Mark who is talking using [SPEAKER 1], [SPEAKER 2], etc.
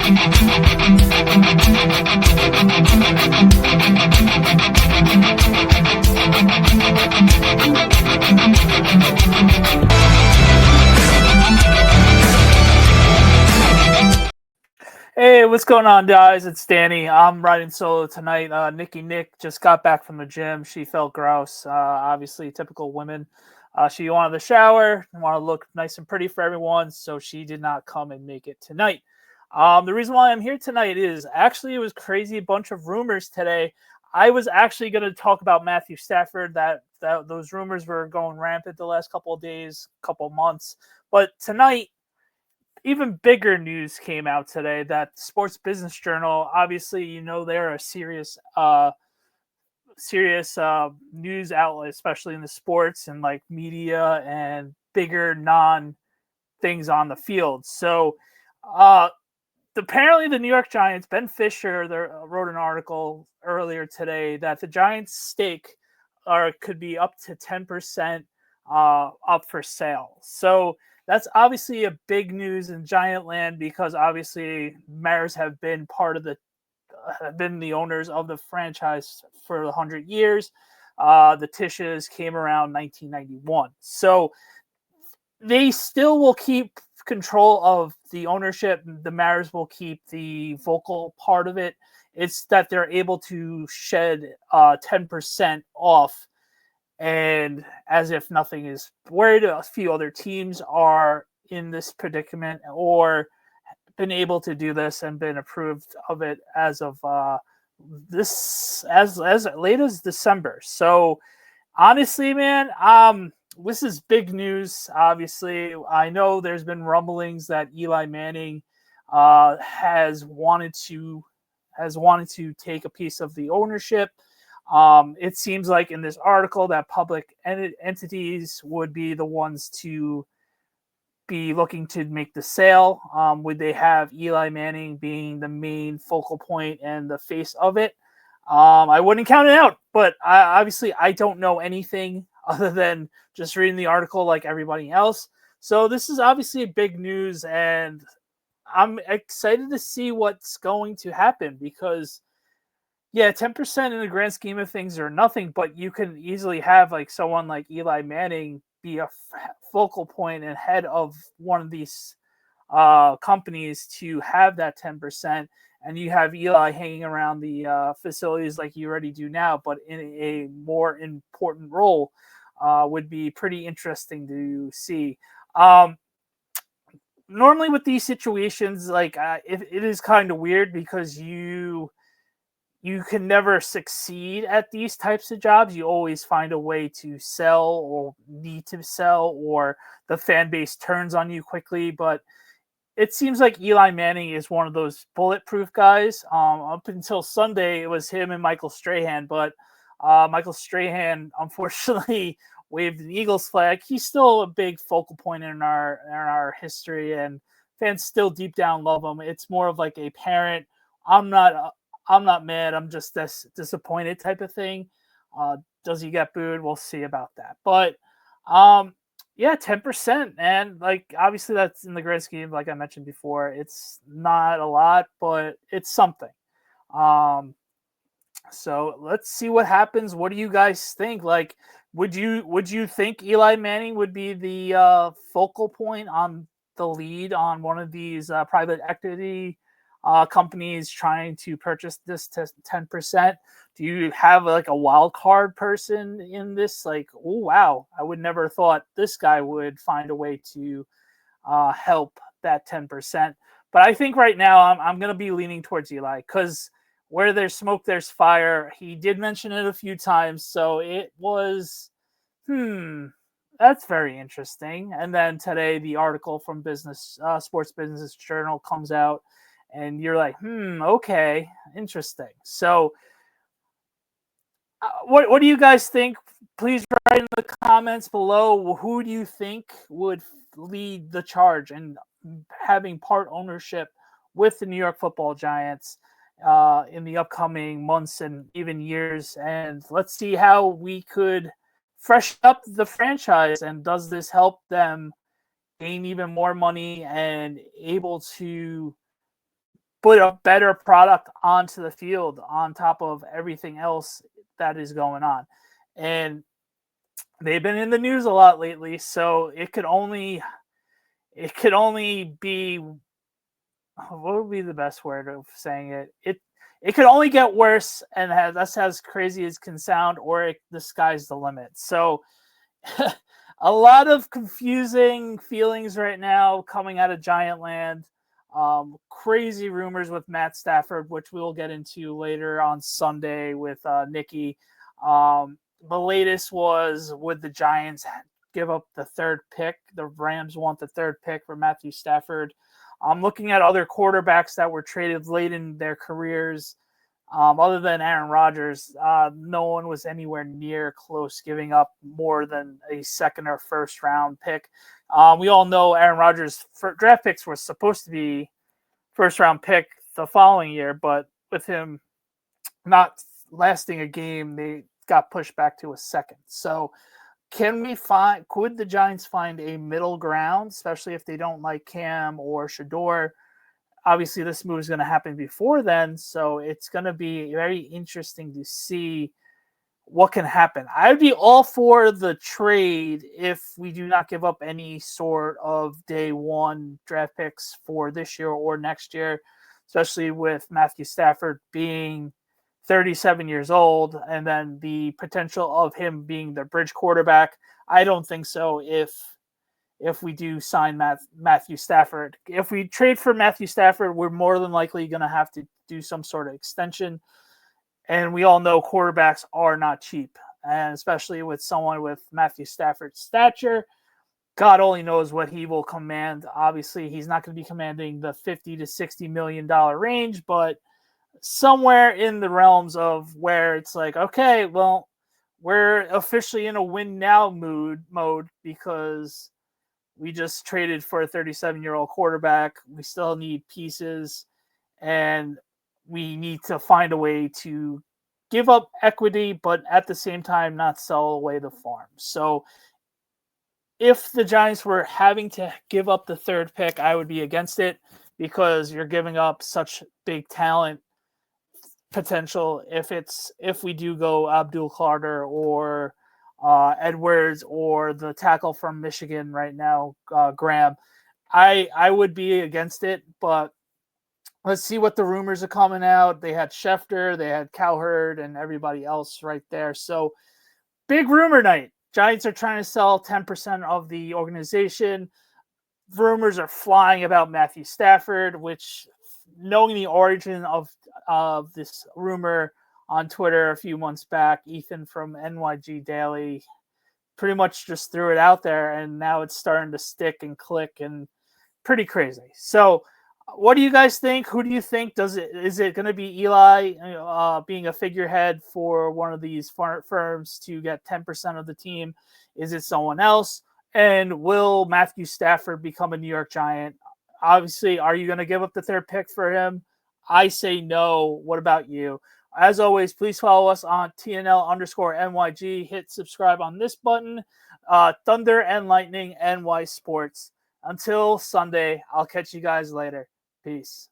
[SPEAKER 1] Hey, what's going on, guys? It's Danny. I'm riding solo tonight. Nikki Nick just got back from the gym. She felt gross. Obviously, typical women. She wanted the shower, wanted to look nice and pretty for everyone, so she did not come and make it tonight. The reason why I'm here tonight is actually it was crazy bunch of rumors today. I was actually going to talk about Matthew Stafford. That those rumors were going rampant the last couple of days, couple of months, but tonight even bigger news came out today that Sports Business Journal, obviously, they're a serious news outlet, especially in the sports and like media and bigger non things on the field. So apparently the New York Giants, Ben Fischer, wrote an article earlier today that the Giants stake could be up to 10% up for sale. So that's obviously a big news in Giant land because obviously Mariners have been the owners of the franchise for 100 years. The Tisches came around 1991. So they still will keep control of the ownership. The Mariners will keep the vocal part of it. It's that they're able to shed 10% off, and as if nothing is worried. A few other teams are in this predicament or been able to do this and been approved of it as of this as late as December. So honestly, man, this is big news. Obviously, I know there's been rumblings that Eli Manning has wanted to take a piece of the ownership. It seems like in this article that public entities would be the ones to be looking to make the sale. Would they have Eli Manning being the main focal point and the face of it? I wouldn't count it out, but obviously I don't know anything other than just reading the article like everybody else. So this is obviously big news, and I'm excited to see what's going to happen because, yeah, 10% in the grand scheme of things are nothing, but you can easily have like someone like Eli Manning be a focal point and head of one of these companies to have that 10%. And you have Eli hanging around the facilities like you already do now, but in a more important role would be pretty interesting to see. Normally with these situations, like it is kind of weird because you can never succeed at these types of jobs. You always find a way to sell or need to sell, or the fan base turns on you quickly. But it seems like Eli Manning is one of those bulletproof guys. Up until Sunday, it was him and Michael Strahan, but Michael Strahan unfortunately waved an Eagles flag. He's still a big focal point in our history, and fans still deep down love him. It's more of like a parent. I'm not mad. I'm just disappointed type of thing. Does he get booed? We'll see about that. But yeah, 10%, and like obviously that's in the grand scheme. Like I mentioned before, it's not a lot, but it's something. So let's see what happens. What do you guys think? Like, would you think Eli Manning would be the focal point on the lead on one of these private equity companies trying to purchase this 10%? Do you have like a wild card person in this? Like, oh wow, I would never thought this guy would find a way to help that 10%. But I think right now I'm going to be leaning towards Eli because where there's smoke, there's fire. He did mention it a few times, so it was that's very interesting. And then today, the article from Sports Business Journal comes out, and you're like, okay, interesting. So, what do you guys think? Please write in the comments below. Who do you think would lead the charge and having part ownership with the New York Football Giants in the upcoming months and even years? And let's see how we could freshen up the franchise. And does this help them gain even more money and able to put a better product onto the field on top of everything else that is going on. And they've been in the news a lot lately, so it could only be, what would be the best word of saying it? It could only get worse, and that's as crazy as can sound, or the sky's the limit. So a lot of confusing feelings right now coming out of Giant Land. Crazy rumors with Matt Stafford, which we'll get into later on Sunday with Nikki. The latest was, would the Giants give up the third pick? The Rams want the third pick for Matthew Stafford. I'm looking at other quarterbacks that were traded late in their careers. Other than Aaron Rodgers, no one was anywhere near close giving up more than a second or first round pick. We all know Aaron Rodgers' draft picks were supposed to be first round pick the following year, but with him not lasting a game, they got pushed back to a second. So could the Giants find a middle ground, especially if they don't like Cam or Shador? Obviously, this move is going to happen before then, so it's going to be very interesting to see what can happen. I'd be all for the trade if we do not give up any sort of day one draft picks for this year or next year, especially with Matthew Stafford being 37 years old, and then the potential of him being the bridge quarterback. I don't think so if we do sign Matthew Stafford. If we trade for Matthew Stafford, we're more than likely going to have to do some sort of extension. And we all know quarterbacks are not cheap, and especially with someone with Matthew Stafford's stature, God only knows what he will command. Obviously, he's not going to be commanding the $50 to $60 million range, but somewhere in the realms of where it's like, okay, well, we're officially in a win now mode because we just traded for a 37-year-old quarterback. We still need pieces, and we need to find a way to give up equity, but at the same time not sell away the farm. So if the Giants were having to give up the third pick, I would be against it because you're giving up such big talent potential if we do go Abdul Carter or Edwards or the tackle from Michigan right now, Graham. I would be against it, but let's see what the rumors are coming out. They had Schefter, they had Cowherd, and everybody else right there. So big rumor night. Giants are trying to sell 10% of the organization. Rumors are flying about Matthew Stafford, which, knowing the origin of this rumor on Twitter a few months back, Ethan from NYG Daily pretty much just threw it out there, and now it's starting to stick and click, and pretty crazy. So what do you guys think? Who do you think is it going to be Eli being a figurehead for one of these firms to get 10% of the team? Is it someone else? And will Matthew Stafford become a New York Giant? Obviously, are you going to give up the third pick for him? I say no. What about you? As always, please follow us on TNL_NYG. Hit subscribe on this button. Thunder and Lightning NY Sports. Until Sunday, I'll catch you guys later. Peace.